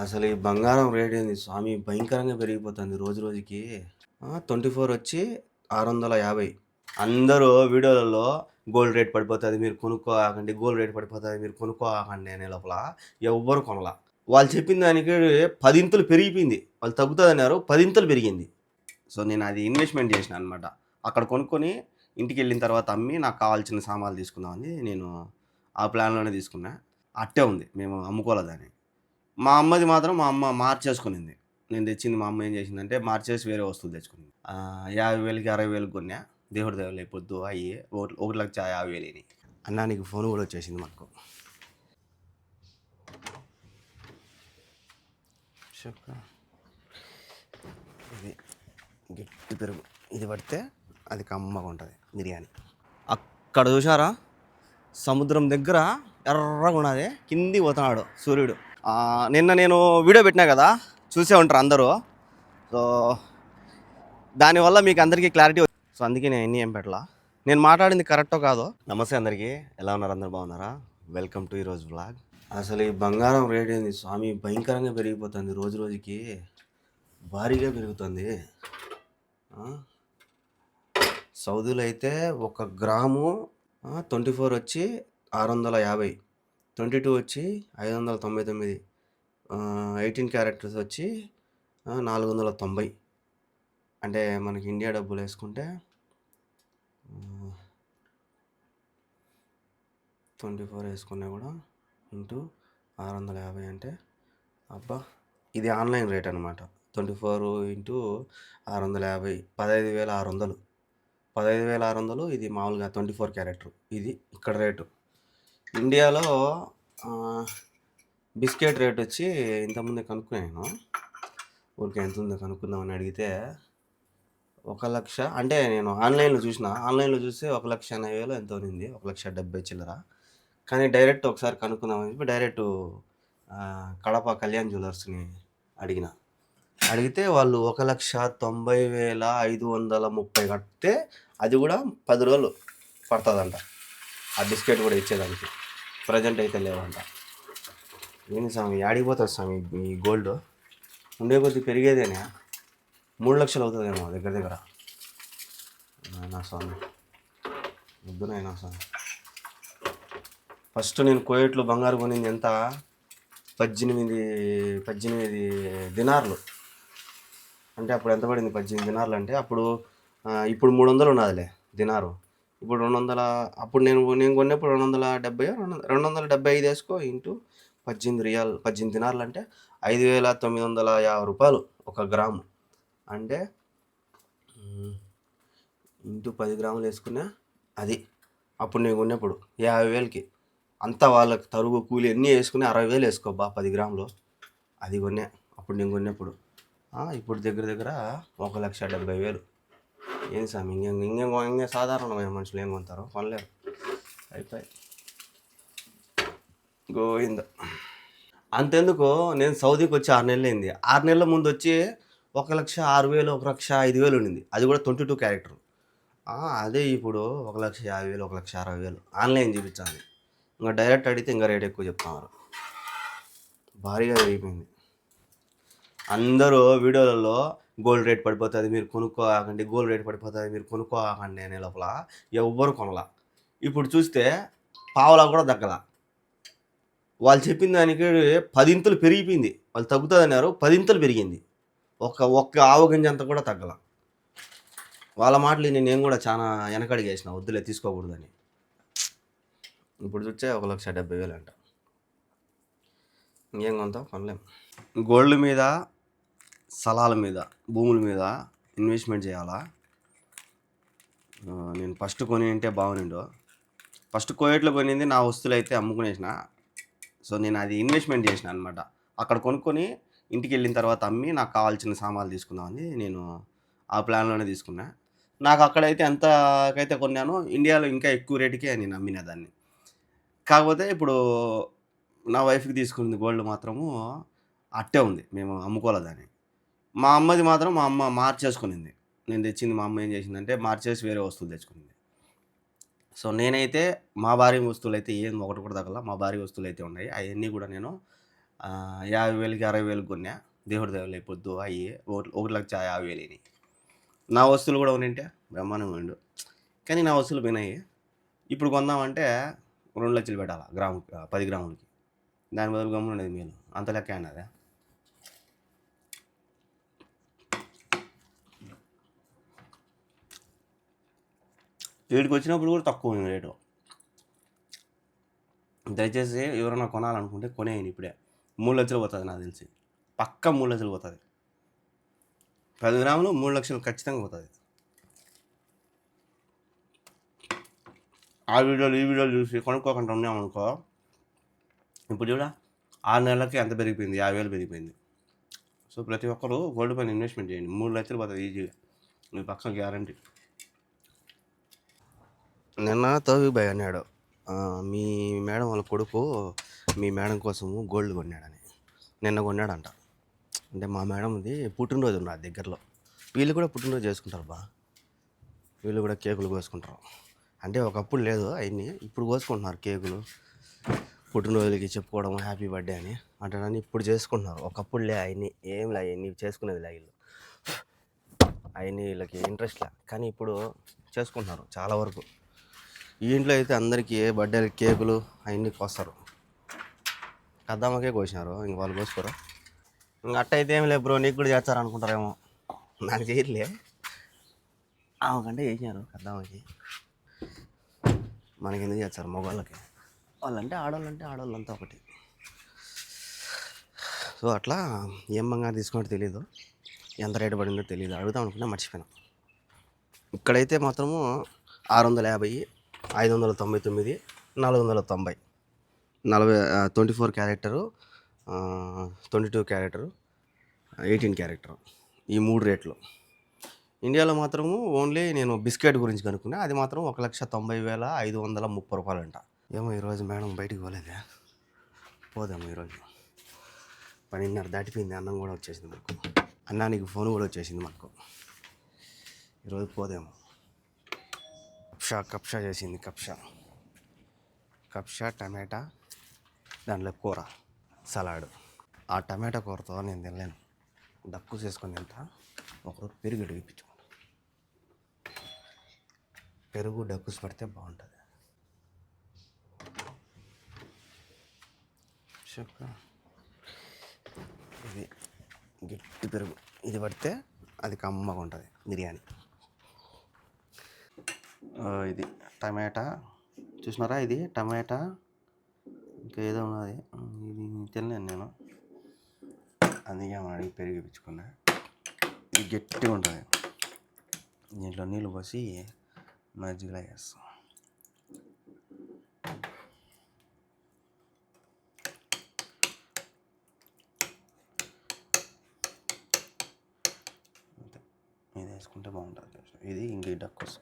అసలు ఈ బంగారం రేట్ ఏంది స్వామి భయంకరంగా పెరిగిపోతుంది రోజు రోజుకి. 24 వచ్చి 650. అందరూ వీడియోలలో గోల్డ్ రేట్ పడిపోతుంది మీరు కొనుక్కోకండి, గోల్డ్ రేట్ పడిపోతుంది మీరు కొనుక్కోకండి అనే లోపల ఎవ్వరు కొనలా. వాళ్ళు చెప్పిన దానికి 10 పెరిగిపోయింది. వాళ్ళు తగ్గుతుందన్నారు, 10 పెరిగింది. సో నేను అది ఇన్వెస్ట్మెంట్ చేసిన అనమాట. అక్కడ కొనుక్కొని ఇంటికి వెళ్ళిన తర్వాత అమ్మి నాకు కావాల్సిన సామాన్లు తీసుకుందామని నేను ఆ ప్లాన్లోనే తీసుకున్నా. అట్టే ఉంది, మేము అమ్ముకోలేదని. మా అమ్మది మాత్రం మా అమ్మ మార్చేసుకునింది. నేను తెచ్చింది మా అమ్మ ఏం చేసిందంటే మార్చేసి వేరే వస్తువులు తెచ్చుకుంది. 50,000కి 60,000కి కొన్నా. దేవుడి దయ వల్ల పొద్దు అయ్యి 1,50,000 అన్నా నీకు ఫోన్ కూడా వచ్చేసింది మాకు. ఇది గట్టి పెరుగు, ఇది పడితే అది కమ్మగా ఉంటుంది బిర్యానీ. అక్కడ చూసారా సముద్రం దగ్గర ఎర్రగా ఉన్నది, కింది పోతున్నాడు సూర్యుడు. నిన్న నేను వీడియో పెట్టినా కదా, చూసే ఉంటారు అందరూ. సో దానివల్ల మీకు అందరికీ క్లారిటీ. సో అందుకే నేను ఎన్ని ఏం పెట్టలా. నేను మాట్లాడింది కరెక్టో కాదో. నమస్తే అందరికీ, ఎలా ఉన్నారు? అందరు బాగున్నారా? వెల్కమ్ టు ఈరోజు వ్లాగ్. అసలు ఈ బంగారం రేట్ ఏంది స్వామి భయంకరంగా పెరిగిపోతుంది రోజు రోజుకి, భారీగా పెరుగుతుంది. సౌదీలో అయితే 1 గ్రాము 24 వచ్చి 650, 22 వచ్చి 599, 18 క్యారెక్టర్స్ వచ్చి 490. అంటే మనకి ఇండియా డబ్బులు వేసుకుంటే 24 వేసుకున్నా కూడా ఇంటూ 650 అంటే అబ్బా, ఇది ఆన్లైన్ రేట్ అనమాట. 24 ఇంటూ 650 15,600. 15,600 ఇది మామూలుగా 24 క్యారెక్టర్. ఇది ఇక్కడ రేటు. ఇండియాలో బిస్కెట్ రేట్ వచ్చి ఇంతకుముందే కనుక్కున్నాను, ఊరికే ఎంత ఉందో కనుక్కుందామని అడిగితే 1,00,000. అంటే నేను ఆన్లైన్లో చూస్తే 1,80,000 ఎంతో ఉంది, 1,70,000 చిల్లర. కానీ డైరెక్ట్ ఒకసారి కనుక్కుందామని చెప్పి డైరెక్ట్ కడప కళ్యాణ్ జ్యువెలర్స్ని అడిగితే వాళ్ళు 1,90,530 కడితే అది కూడా 10 రోజులు పడుతుందంట ఆ బిస్కెట్ కూడా ఇచ్చేదానికి. ప్రజెంట్ అయితే లేవంట. ఏంది స్వామి ఆడిపోతుంది స్వామి ఈ గోల్డ్, ఉండే కొద్ది పెరిగేదేనా. 3 లక్షలు అవుతుందేమో దగ్గర. నా స్వామి వద్దునైనా స్వామి. ఫస్ట్ నేను కోయేట్లో బంగారు కొనింది ఎంత? 18 దినార్లు. అంటే అప్పుడు ఎంత పడింది 18 దినార్లు అంటే? అప్పుడు ఇప్పుడు 300 ఉన్నదిలే దినారు. ఇప్పుడు 200. అప్పుడు నేను కొన్నప్పుడు 275 వేసుకో ఇంటూ 18 రియాల్, 18 దినార్లు అంటే 5,950 రూపాయలు 1 గ్రాము. అంటే ఇంటూ 10 గ్రాములు వేసుకున్నా అది. అప్పుడు నేను కొన్నప్పుడు 50,000కి. అంతా వాళ్ళకి తరుగు కూలి అన్నీ వేసుకుని 60,000 వేసుకోబ్బా 10 గ్రాములు. అది కొన్నా అప్పుడు నేను కొన్నప్పుడు. ఇప్పుడు దగ్గర 1,70,000. ఏం స్వామి ఇంకే సాధారణమైన మనుషులు ఏం కొంటారు? కొనలేరు. అయిపోయి గోవింద. అంతెందుకు, నేను సౌదీకి వచ్చి 6 నెలలు అయింది. 6 నెలల ముందు వచ్చి 1,06,000, 1,05,000 ఉండింది. అది కూడా 22 క్యారెక్టర్. అదే ఇప్పుడు 1,50,000, 1,60,000 ఆన్లైన్ చూపించాలి. ఇంకా డైరెక్ట్ అడిగితే ఇంకా రేట్ ఎక్కువ చెప్తున్నారు. భారీగా పెరిగిపోయింది. అందరూ వీడియోలలో గోల్డ్ రేట్ పడిపోతుంది మీరు కొనుక్కోకండి, గోల్డ్ రేట్ పడిపోతుంది మీరు కొనుక్కోకండి అనే లోపల ఎవ్వరు కొనలా. ఇప్పుడు చూస్తే పావలా కూడా తగ్గల. వాళ్ళు చెప్పిన దానికి 10 పెరిగిపోయింది. వాళ్ళు తగ్గుతుందన్నారు, 10 పెరిగింది. ఒక్క ఆవు గింజ అంతా కూడా తగ్గల. వాళ్ళ మాటలు నేను కూడా చాలా వెనకడిగేసిన, వద్దులే తీసుకోకూడదని. ఇప్పుడు చూస్తే 1,70,000 అంట. ఇంకేం కొంటాం? కొనలేం. గోల్డ్ మీద, స్థలాల మీద, భూముల మీద ఇన్వెస్ట్మెంట్ చేయాలా? నేను ఫస్ట్ కొని ఉంటే బాగునిండు. ఫస్ట్ కోయేట్లో కొనింది నా వస్తువులు అయితే అమ్ముకునేసిన. సో నేను అది ఇన్వెస్ట్మెంట్ చేసిన అనమాట. అక్కడ కొనుక్కొని ఇంటికి వెళ్ళిన తర్వాత అమ్మి నాకు కావాల్సిన సామాన్లు తీసుకుందామని నేను ఆ ప్లాన్లోనే తీసుకున్నా. నాకు అక్కడైతే ఎంతకైతే కొన్నానో ఇండియాలో ఇంకా ఎక్కువ రేటుకే నేను అమ్మిన దాన్ని. కాకపోతే ఇప్పుడు నా వైఫ్కి తీసుకుంది గోల్డ్ మాత్రము అట్టే ఉంది, మేము అమ్ముకోలేదని. మా అమ్మది మాత్రం మా అమ్మ మార్చేసుకునింది. నేను తెచ్చింది మా అమ్మ ఏం చేసిందంటే మార్చేసి వేరే వస్తువులు తెచ్చుకునింది. సో నేనైతే మా భార్య వస్తువులు అయితే ఏం ఒకటి కూడా తగ్గల. మా భార్య వస్తువులు అయితే ఉన్నాయి, అవన్నీ కూడా నేను 50,000కి 60,000 కొన్నా. దేవుడి దయ వల్ల ఈ పొద్దు అయ్యి 1,50,000 అయినాయి. నా వస్తువులు కూడా ఉన్నింటే బ్రహ్మాండంగా ఉండు. కానీ నా వస్తువులు పోయినాయి. ఇప్పుడు కొందామంటే 2,00,000 పెట్టాలా 10 గ్రాములకి. దాని బదులు గమ్మున ఉండేది మేలు. అంత లెక్క అండి అదే. వీడికి వచ్చినప్పుడు కూడా తక్కువ ఉంది రేటు. దయచేసి ఎవరైనా కొనాలనుకుంటే కొనేయండి ఇప్పుడే. 3,00,000 పోతుంది నాకు తెలిసి. పక్కా 3,00,000 పోతుంది. 10 గ్రాములు 3,00,000 ఖచ్చితంగా పోతుంది. ఆ వీడియోలు ఈ వీడియోలు చూసి కొనుక్కోకుండా ఉన్నామనుకో, ఇప్పుడు చూడ 6 నెలలకి ఎంత పెరిగిపోయింది, 50,000 పెరిగిపోయింది. సో ప్రతి ఒక్కరు గోల్డ్ పైన ఇన్వెస్ట్మెంట్ చేయండి. 3,00,000 పోతుంది ఈజీగా, మీ పక్క గ్యారంటీ. నిన్న తౌఫీక్ భాయ్ అన్నాడు, మీ మేడం వాళ్ళ కొడుకు మీ మేడం కోసము గోల్డ్ కొన్నాడని. నిన్న కొన్నాడంట. అంటే మా మేడంది పుట్టినరోజు ఉన్నది దగ్గరలో. వీళ్ళు కూడా పుట్టినరోజు చేసుకుంటారు బా. వీళ్ళు కూడా కేకులు కోసుకుంటారు. అంటే ఒకప్పుడు లేదు అవన్నీ, ఇప్పుడు కోసుకుంటున్నారు కేకులు. పుట్టినరోజులకి చెప్పుకోవడం హ్యాపీ బర్త్డే అని అంటాడని ఇప్పుడు చేసుకుంటున్నారు. ఒకప్పుడు లే అవన్నీ, ఏం లే అవన్నీ చేసుకునేది లే వీళ్ళు. అవన్నీ వీళ్ళకి ఇంట్రెస్ట్ లే. కానీ ఇప్పుడు చేసుకుంటున్నారు చాలా వరకు. ఈ ఇంట్లో అయితే అందరికీ బర్త్డే కేకులు అవన్నీ కోస్తారు. కద్దామకే కోసినారు, ఇంక వాళ్ళు కోసుకోరు. ఇంక అట్ట అయితే ఏం లేదు బ్రో, నీకు కూడా చేస్తారు అనుకుంటారేమో. నాకు చేయట్లే, ఆమెకంటే చేసినారు కద్దామకి. మనకి ఎందుకు చేస్తారు మగవాళ్ళకి? వాళ్ళంటే ఆడవాళ్ళంతా ఒకటి. సో అట్లా ఏం బంగారు తీసుకున్నట్టు తెలీదు, ఎంత రేటు పడిందో తెలియదు. అడుగుదాం అనుకున్నా మర్చిపోయినా. ఇక్కడైతే మాత్రము 650, 599, 490, 24 క్యారెక్టరు, 22 క్యారెక్టరు, 18 క్యారెక్టరు, ఈ 3 రేట్లు. ఇండియాలో మాత్రము ఓన్లీ నేను బిస్కెట్ గురించి కనుక్కున్నా, అది మాత్రం 1,90,530 రూపాయలు అంట. ఏమో ఈరోజు మేడం బయటికి పోలేదే, పోదాము ఈరోజు. 12:30 దాటిపోయింది, అన్నం కూడా వచ్చేసింది మాకు. అన్నానికి ఫోన్ కూడా వచ్చేసింది మాకు. ఈరోజు పోదేమో. కప్షా చేసింది, కప్షా టమాటా, దాంట్లో కూర, సలాడ్. ఆ టమాటా కూరతో నేను తినలేను, డక్కు చేసుకొని తింటా. ఒకరోజు పెరుగు ఇప్పించుకుంటా, పెరుగు డక్కుస్ పడితే బాగుంటుంది. ఇది గట్టి పెరుగు, ఇది పడితే అది కమ్మగా ఉంటుంది బిర్యానీ. ఇది టమాటా చూసినారా, ఇది టమాటా, ఇంకా ఏదో ఉన్నది, ఇది తినలేను నేను, అందుకే అడిగి పెరుగు ఇప్పించుకున్నా. ఇది గట్టిగా ఉంటుంది. దీంట్లో నీళ్ళు పోసి మజ్జిగలా వేస్తాం. ఇది వేసుకుంటే బాగుంటుంది. ఇది ఇంక డక్కుస్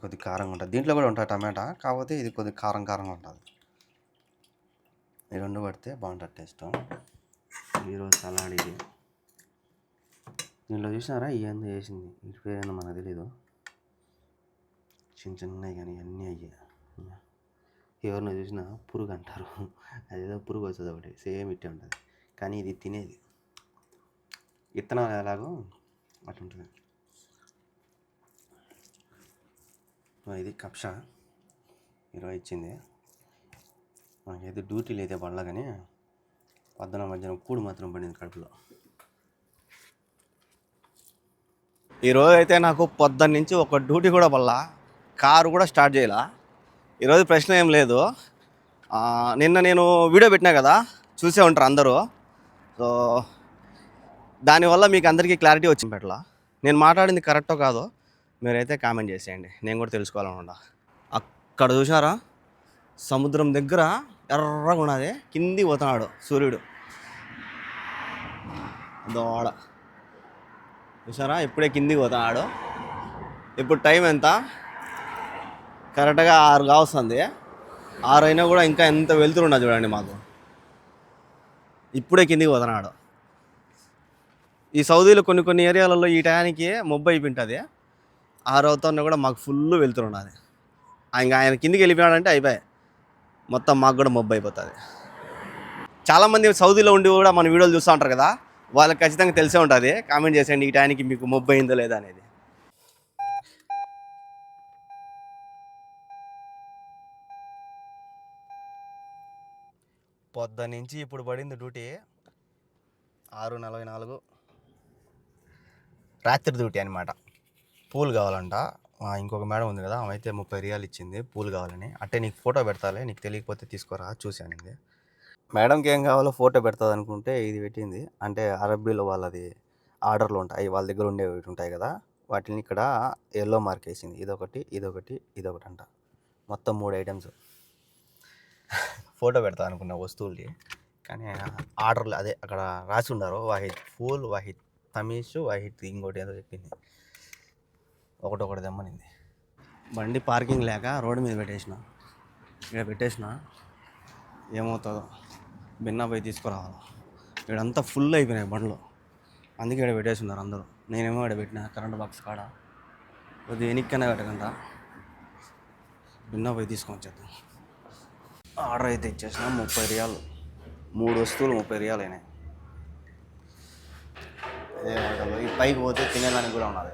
కొద్దిగా కారంగా ఉంటుంది. దీంట్లో కూడా ఉంటుంది టమాటా, కాకపోతే ఇది కొద్దిగా కారంగా ఉంటుంది. ఈ రెండు పడితే బాగుంటుంది టేస్ట్. ఈరోజు సలాడ్ ఇది. దీంట్లో చూసినారా ఇవన్నీ వేసింది, ఇంటి పేరైనా మనకు తెలీదు. చిన్నవి కానీ అన్నీ అయ్యాయి. ఎవరినో చూసినా పురుగు అంటారు, అదేదో పురుగు వస్తుంది ఒకటి, సేమ్ ఇట్టే ఉంటుంది. కానీ ఇది తినేది విత్తనాలు ఎలాగో అట్లుంటుంది. ఇది కప్షా ఈరోజు ఇచ్చింది. మనకైతే డ్యూటీలు అయితే పడలా, కానీ మధ్యాహ్నం కూడు మాత్రం పడింది కడుపులో. ఈరోజు అయితే నాకు పొద్దున్న నుంచి ఒక డ్యూటీ కూడా పడలా, కారు కూడా స్టార్ట్ చేయాల. ఈరోజు ప్రశ్న ఏం లేదు. నిన్న నేను వీడియో పెట్టినా కదా, చూసే ఉంటారు అందరూ. సో దానివల్ల మీకు అందరికీ క్లారిటీ వచ్చింది. పెట్టలా నేను మాట్లాడింది కరెక్టో కాదో మీరైతే కామెంట్ చేసేయండి, నేను కూడా తెలుసుకోవాలనుకుంటా. అక్కడ చూసారా, సముద్రం దగ్గర ఎర్రగా ఉన్నది, కింది పోతున్నాడు సూర్యుడు. దోడ చూసారా, ఇప్పుడే కిందికి పోతున్నాడు. ఇప్పుడు టైం ఎంత, కరెక్ట్గా 6 కావస్తుంది. 6 అయినా కూడా ఇంకా ఎంత వెళ్తున్నా చూడండి మాకు. ఇప్పుడే కిందికి పోతున్నాడు. ఈ సౌదీలో కొన్ని ఏరియాలలో ఈ టయానికి మొబ్బు అయిపోయింటుంది. 6 అవుతున్నా కూడా మాకు ఫుల్ వెళ్తున్నది. ఇంకా ఆయన కిందికి వెళ్ళిపోయాడంటే అయిపోయాయి, మొత్తం మాకు కూడా మొబ్బు అయిపోతుంది. చాలామంది సౌదీలో ఉండి కూడా మన వీడియోలు చూస్తూ ఉంటారు కదా, వాళ్ళకి ఖచ్చితంగా తెలిసే ఉంటుంది. కామెంట్ చేసేయండి ఈ టైంకి మీకు మొబ్బు అయిందో లేదా అనేది. పొద్దు నుంచి ఇప్పుడు పడింది డ్యూటీ 6:44. రాత్రి డ్యూటీ అనమాట. పూలు కావాలంట. ఇంకొక మేడం ఉంది కదా, ఆమె అయితే 30 రియాలు ఇచ్చింది పూలు కావాలని. అంటే నీకు ఫోటో పెడతాలే, నీకు తెలియకపోతే తీసుకోరా చూశాను. మేడంకి ఏం కావాలో ఫోటో పెడతుంది అనుకుంటే ఇది పెట్టింది. అంటే అరబ్బీలో వాళ్ళది ఆర్డర్లు ఉంటాయి, వాళ్ళ దగ్గర ఉండేవి ఉంటాయి కదా, వాటిని ఇక్కడ ఎల్లో మార్క్ వేసింది. ఇదొకటి ఇదొకటి అంట. మొత్తం 3 ఐటమ్స్. ఫోటో పెడతా అనుకున్న వస్తువులకి, కానీ ఆర్డర్లు అదే అక్కడ రాసి ఉన్నారు. వాహిద్ ఫూల్, వాహిద్ తమీష్, వాహిద్ ఇంకోటి ఏదో చెప్పింది. ఒకటి తెమ్మనింది. బండి పార్కింగ్ లేక రోడ్డు మీద పెట్టేసిన ఏమవుతుందో బిన్నా పోయి తీసుకురావాలి. ఇక్కడంతా ఫుల్ అయిపోయినాయి బండ్లు, అందుకే ఇక్కడ పెట్టేస్తున్నారు అందరూ. నేనేమో ఇక్కడ పెట్టిన కరెంట్ బాక్స్ కాడ కొద్దిగా ఎనిక్కనే పెట్టకుండా బిన్నా పోయి తీసుకొని వచ్చేద్దాం. ఆర్డర్ అయితే ఇచ్చేసిన 30 రియాలు, 3 వస్తువులు 30 రియాలు అయినాయి. అదే హోటల్లో ఈ పైకి పోతే తినేదానికి కూడా ఉన్నది,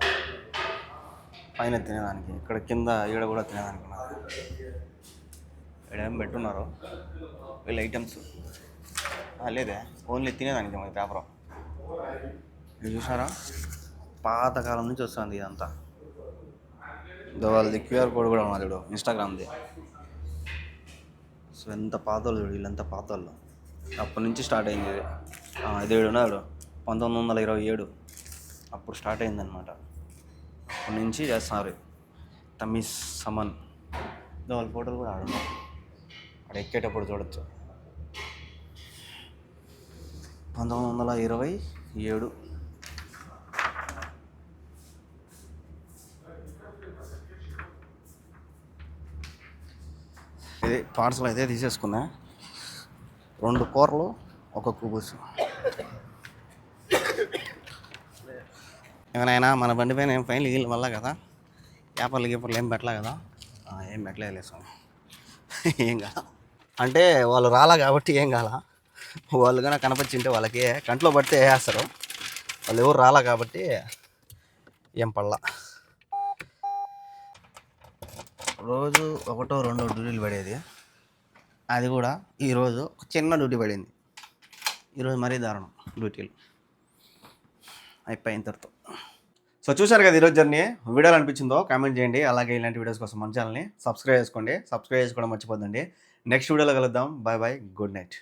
పైన తినేదానికి, ఇక్కడ కింద ఈడ కూడా తినేదానికి ఉన్నది. ఈడేం పెట్టున్నారు వీళ్ళ ఐటమ్స్. లేదే, ఓన్లీ తినేదానికి మన పేపర్. ఇది చూసారా, పాతకాలం నుంచి వస్తుంది ఇదంతా. వాళ్ళది QR కోడ్ కూడా ఉన్నది చూడు, ఇన్స్టాగ్రామ్ది. సో ఎంత పాతోళ్ళు చూడు, వీళ్ళంతా పాతోళ్ళు. అప్పటి నుంచి స్టార్ట్ అయింది ఇది. ఇది ఉన్నాడు 1927 అప్పుడు స్టార్ట్ అయిందనమాట. అప్పటి నుంచి చేస్తున్నారు తమీస్ సమన్. వాళ్ళ ఫోటోలు కూడా ఆడున్నాయి, అక్కడ ఎక్కేటప్పుడు చూడొచ్చు. 1927. ఇది పార్సల్ అయితే తీసేసుకున్నా. 2 కూరలు, 1 కుబూసు. ఏమైనా మన బండి పైన ఏం ఫైన్లు గీళ్ళు వల్ల కదా, పేపర్లు గీపర్లు ఏం పెట్టలే కదా. ఏం పెట్టలేదు ఏం కాదా అంటే వాళ్ళు రాలా కాబట్టి ఏం కాలా. వాళ్ళు కన్నా కనపచ్చింటే వాళ్ళకి కంట్లో పడితే వేస్తారు. వాళ్ళు ఎవరు రాలా కాబట్టి ఏం పడలా. రోజు 1-2 డ్యూటీలు పడేది, అది కూడా ఈరోజు చిన్న డ్యూటీ పడింది. ఈరోజు మరీ దారుణం డ్యూటీలు అయిపోయిన తర్వాత. సో చూశారు కదా ఈరోజు జర్నీ. వీడియోలు అనిపించిందో కామెంట్ చేయండి. అలాగే ఇలాంటి వీడియోస్ కోసం మన ఛానల్ని సబ్స్క్రైబ్ చేసుకోండి. సబ్స్క్రైబ్ చేసుకోవడం మర్చిపోద్దండి. నెక్స్ట్ వీడియోలో కలుద్దాం. Bye bye, good night.